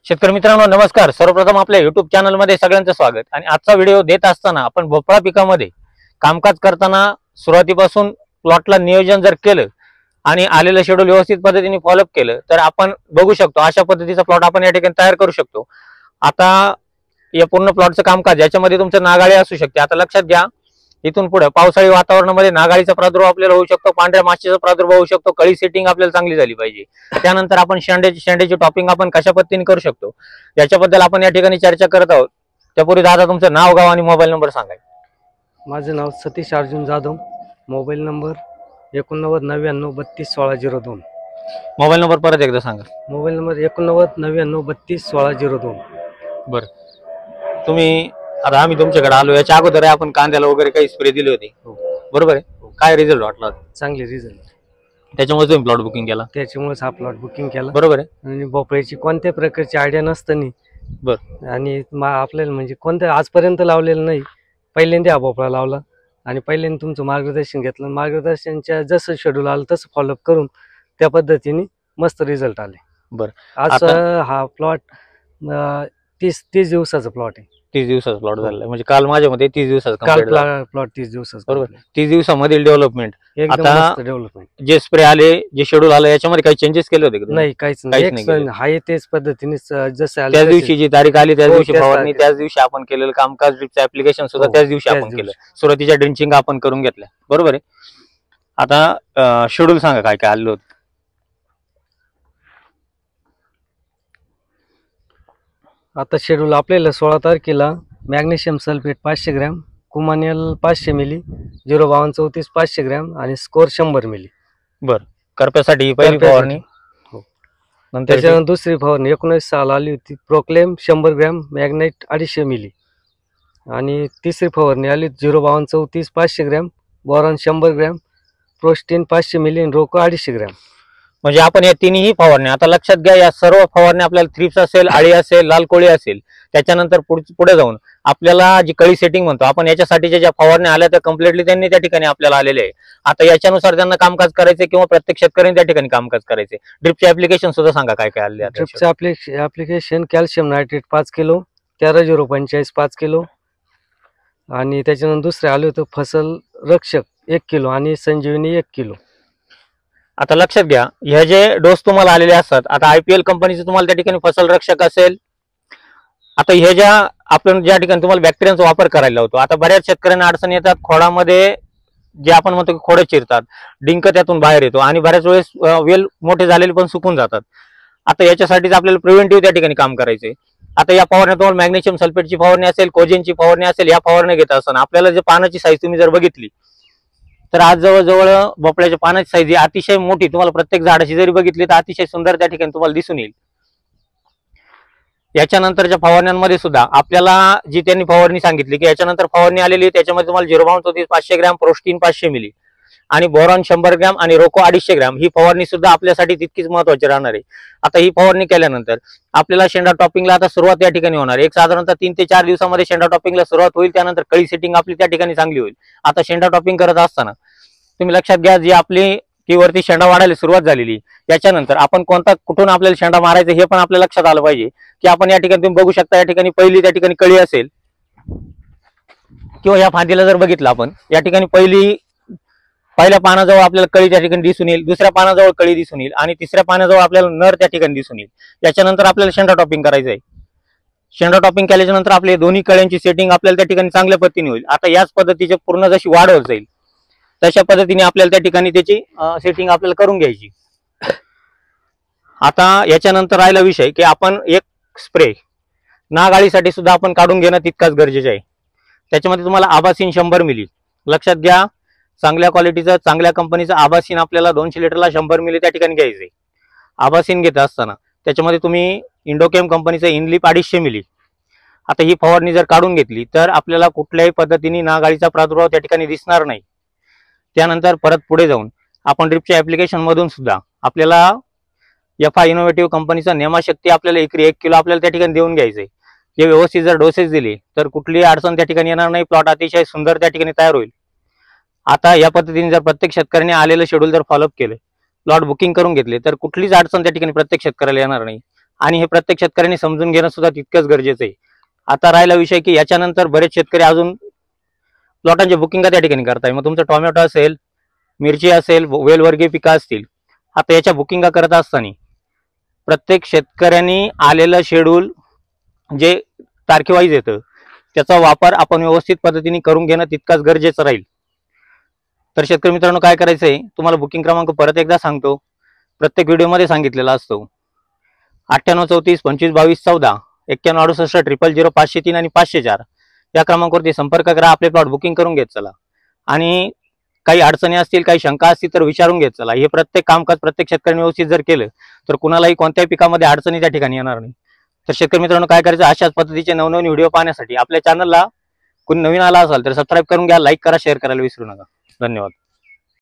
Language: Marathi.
शेतकरी मित्रांनो नमस्कार। सर्वप्रथम आपल्या YouTube चॅनल मध्ये सगळ्यांचं स्वागत। आणि आजचा व्हिडिओ देत असताना आपण भोपळा पिकामध्ये कामकाज करताना सुरुवातीपासून प्लॉटला नियोजन जर केलं आणि आलेलं शेड्यूल व्यवस्थित पद्धतीने फॉलोअप केलं तर आपण बघू शकतो अशा पद्धतीचा प्लॉट आपण या ठिकाणी तयार करू शकतो। आता या पूर्ण प्लॉटचं कामकाज याच्यामध्ये तुमचं नागाळी असू शकते। आता लक्षात घ्या, इथून पुढे पावसाळी वातावरणामध्ये नागाळीचा प्रादुर्भाव आपल्याला होऊ शकतो, पांढऱ्या माशीचा प्रादुर्भाव होऊ शकतो, कळी सेटिंग आपल्याला चांगली झाली पाहिजे। त्यानंतर आपण शेंड्याची टॉपिंग आपण कशा पद्धतीने करू शकतो याच्याबद्दल आपण या ठिकाणी चर्चा करत आहोत। त्यापूर्वी दादा तुमचं नाव, गाव आणि मोबाईल नंबर सांगा। माझं नाव Satish Arjun Jadhav, mobile number 8999321602। Mobile number परत एकदा सांगा। Mobile number 8999321602। बरं, तुम्ही आता आम्ही तुमच्याकडे आलो याच्या अगोदर आपण कांद्याला वगैरे काही स्प्रे दिले होते, बरोबर आहे? काय रिझल्ट वाटला? चांगले रिझल्ट। त्याच्यामुळे तुम्ही प्लॉट बुकिंग केला? त्याच्यामुळेच हा प्लॉट बुकिंग केला, बरोबर आहे। आणि भोपळ्याची कोणत्या प्रकारची आयडिया नसताना बरं, आणि आपल्याला म्हणजे कोणत्या आजपर्यंत लावलेलं नाही, पहिल्यांदा हा भोपळा लावला आणि पहिल्यांदा तुमचं मार्गदर्शन घेतलं। मार्गदर्शनच्या जसं शेड्यूल आलं तसं फॉलोअप करून त्या पद्धतीने मस्त रिझल्ट आले। बरं, आज हा प्लॉट 30 दिवसाचा प्लॉट आहे। 30 दिवसाचा प्लॉट झाला म्हणजे काल माझ्या मध्ये 30 दिवसाचा प्लॉट 30 दिवसाचा, बरोबर। 30 दिवसामधील डेव्हलपमेंट, एकदम मस्त डेव्हलपमेंट। जे स्प्रे आले, जे शेड्यूल आलं याच्यामध्ये काही चेंजेस केले होते का? नाही, काहीच नाही। हाय तेच पद्धतीने जसं आलं त्याच दिवशी जी तारीख आली त्याच दिवशी फवारणी, त्याच दिवशी आपण केलेलं कामकाज, ड्रिपचं ऍप्लिकेशन सुद्धा त्याच दिवशी आपण केलं। सुरुवातीच्या ड्रिंचिंग आपण करून घेतल्या, बरोबर आहे। आता शेड्यूल सांगा काय काय आलं होतं? आता शेड्यूल आपल्याला 16 तारखेला मॅग्नेशियम सल्फेट 500 ग्रॅम, कुमानियल 500 मिली, 05234 500 ग्रॅम आणि स्कोर 100 मिली। बरं, करप्यासाठी पहिली फवारणी। नंतर त्याच्यानंतर दुसरी फवारणी 19 साला आली होती, प्रोक्लेम 100 ग्रॅम, मॅग्नेट 250 मिली, आणि तिसरी फवारणी आली 05234 500 ग्रॅम, बोरॉन 100 ग्रॅम, प्रोस्टीन 500 मिली आणि रोको 250 ग्रॅम। म्हणजे आपण या तिन्ही फवारणी, आता लक्षात घ्या, या सर्व फवारणी आपल्याला थ्रिप्स असेल, आळी असेल, लाल कोळी असेल, त्याच्यानंतर पुढे जाऊन आपल्याला जी कळी सेटिंग म्हणतो आपण, याच्यासाठीच्या ज्या फवारणी आल्या त्या कम्प्लिटली त्यांनी त्या ठिकाणी आपल्याला आलेले आहे। आता याच्यानुसार त्यांना कामकाज करायचे किंवा प्रत्येक शेतकऱ्यांनी त्या ठिकाणी कामकाज करायचे। ड्रिपचे ऍप्लिकेशन सुद्धा सांगा काय काय आले? ड्रिपचं application calcium nitrate 5 kilo, 13045 5 kilo, आणि त्याच्यानंतर दुसरे आले होते फसल रक्षक 1 किलो आणि संजीवनी 1 किलो। आता लक्षात घ्या, ह्या जे डोस तुम्हाला आलेले असतात, आता IPL कंपनीचे तुम्हाला त्या ठिकाणी फसल रक्षक असेल, आता हे ज्या आपण ज्या ठिकाणी तुम्हाला बॅक्टेरियाचा वापर करायला होतो, आता बऱ्याच शेतकऱ्यांना अडचण येतात, खोडामध्ये जे आपण म्हणतो की खोडे चिरतात, डिंक त्यातून बाहेर येतो आणि बऱ्याच वेळेस वेल मोठे झालेले पण सुकून जातात। आता याच्यासाठीच आपल्याला प्रिव्हेंटिव्ह त्या ठिकाणी काम करायचे। आता या फवारण्या तुम्हाला मॅग्नेशियम सल्फेटची फवारणी असेल, कोजिनची फवारणी असेल, या फवारण्या घेत असताना आपल्याला जे पानाची साईज तुम्ही जर बघितली तर आज जवळजवळ भोपळ्याच्या पानाची साईज ही अतिशय मोठी, तुम्हाला प्रत्येक झाडाची जरी बघितली तर अतिशय सुंदर त्या ठिकाणी तुम्हाला दिसून येईल। याच्यानंतरच्या फवारण्यांमध्ये सुद्धा आपल्याला जी त्यांनी फवारणी सांगितली की याच्यानंतर फवारणी आलेली, त्याच्यामध्ये तुम्हाला 05234 500 ग्रॅम, प्रोस्टीन 500 मिली आणि बोरॉन 100 ग्रॅम आणि रोको 250 ग्रॅम, ही फवारणी सुद्धा आपल्यासाठी तितकीच महत्वाची राहणार आहे। आता ही फवारणी केल्यानंतर आपल्याला शेंडा टॉपिंगला आता सुरुवात या ठिकाणी होणार आहे। एक साधारणतः 3 ते 4 दिवसामध्ये शेंडा टॉपिंगला सुरुवात होईल, त्यानंतर कळी सेटिंग आपली त्या ठिकाणी चांगली होईल। आता शेंडा टॉपिंग करत असताना तुम्ही लक्षात घ्या, जी आपली की वरती शेंडा वाढायला सुरुवात झालेली, याच्यानंतर आपण कुठून आपल्याला शेंडा मारायचा हे पण आपल्या लक्षात आलं पाहिजे। की आपण या ठिकाणी तुम्ही बघू शकता, या ठिकाणी पहिली त्या ठिकाणी कळी असेल किंवा या फांदीला जर बघितलं आपण, या ठिकाणी पहिल्या पानाजवळ आपल्याला कळी त्या ठिकाणी दिसून येईल, दुसऱ्या पानाजवळ कळी दिसून येईल आणि तिसऱ्या पानाजवळ आपल्याला नर त्या ठिकाणी दिसून येईल। याच्यानंतर आपल्याला शेंडा टॉपिंग करायचं आहे। शेंडा टॉपिंग केल्याच्या नंतर आपले दोन्ही कळ्यांची सेटिंग आपल्याला त्या ठिकाणी चांगल्या पद्धतीने होईल। आता याच पद्धतीची पूर्ण जशी वाढ होत जाईल तशा पद्धतीने आपल्याला त्या ठिकाणी त्याची सेटिंग आपल्याला करून घ्यायची। आता याच्यानंतर राहिला विषय की आपण एक स्प्रे नागाळीसाठी सुद्धा आपण काढून घेणं तितकाच गरजेचं आहे। त्याच्यामध्ये तुम्हाला आबासीन 100 मिली, लक्षात घ्या, चांगल्या क्वालिटीचं, चांगल्या कंपनीचं आबासीन आपल्याला 200 लिटरला 100 मिली त्या ठिकाणी घ्यायचंय। आबासीन घेत असताना त्याच्यामध्ये तुम्ही इंडोकेम कंपनीचं इनलिप 250 मिली, आता ही फवारणी जर काढून घेतली तर आपल्याला कुठल्याही पद्धतीने नागाळीचा प्रादुर्भाव त्या ठिकाणी दिसणार नाही। त्यानंतर परत पुढे जाऊन आपण ड्रिपच्या ऍप्लिकेशन मधून सुद्धा आपल्याला FI इनोव्हेटिव्ह कंपनीचा नेमाशक्ती आपल्याला एकरी 1 किलो आपल्याला त्या ठिकाणी देऊन घ्यायचंय। हे व्यवस्थित जर डोसेस दिले तर कुठलीही अडचण त्या ठिकाणी येणार नाही, प्लॉट अतिशय सुंदर त्या ठिकाणी तयार होईल। आता या पद्धतीने जर प्रत्येक शेतकऱ्याने आलेलं शेड्यूल जर फॉलोअप केलं, प्लॉट बुकिंग करून घेतले तर कुठलीच अडचण त्या ठिकाणी प्रत्येक शेतकऱ्याला येणार नाही। आणि हे प्रत्येक शेतकऱ्यांनी समजून घेणं सुद्धा तितकंच गरजेचं आहे. आता राहिला विषय की याच्यानंतर बरेच शेतकरी अजून प्लॉटांचे बुकिंग त्या ठिकाणी करताय. मग तुमचं टोमॅटो असेल, मिरची असेल, वेलवर्गीय पिकं असतील, आता याच्या बुकिंगा करत असताना प्रत्येक शेतकऱ्यांनी आलेलं शेड्यूल जे तारखेवाईज येतं त्याचा वापर आपण व्यवस्थित पद्धतीने करून घेणं तितकाच गरजेचं राहील. तर शेतकरी मित्रांनो, काय करायचंय, तुम्हाला बुकिंग क्रमांक परत एकदा सांगतो, प्रत्येक व्हिडिओमध्ये सांगितलेला असतो. 98 34 25 22 14 91 68 000 503 आणि 504 या क्रमांकावरती संपर्क करा. आपले प्लॉट बुकिंग करून घेत चला आणि काही अडचणी असतील, काही शंका असतील तर विचारून घेत चला. हे प्रत्येक कामकाज प्रत्येक शेतकऱ्यांनी व्यवस्थित जर केलं तर कुणालाही कोणत्याही पिकामध्ये अडचणी त्या ठिकाणी येणार नाही. तर शेतकरी मित्रांनो, काय करायचं, अशाच पद्धतीचे नवनवीन व्हिडिओ पाहण्यासाठी आपल्या चॅनलला कोणी नवीन आला असाल तर सबस्क्राईब करून घ्या, लाईक करा, शेअर करायला विसरू नका. धन्यवाद.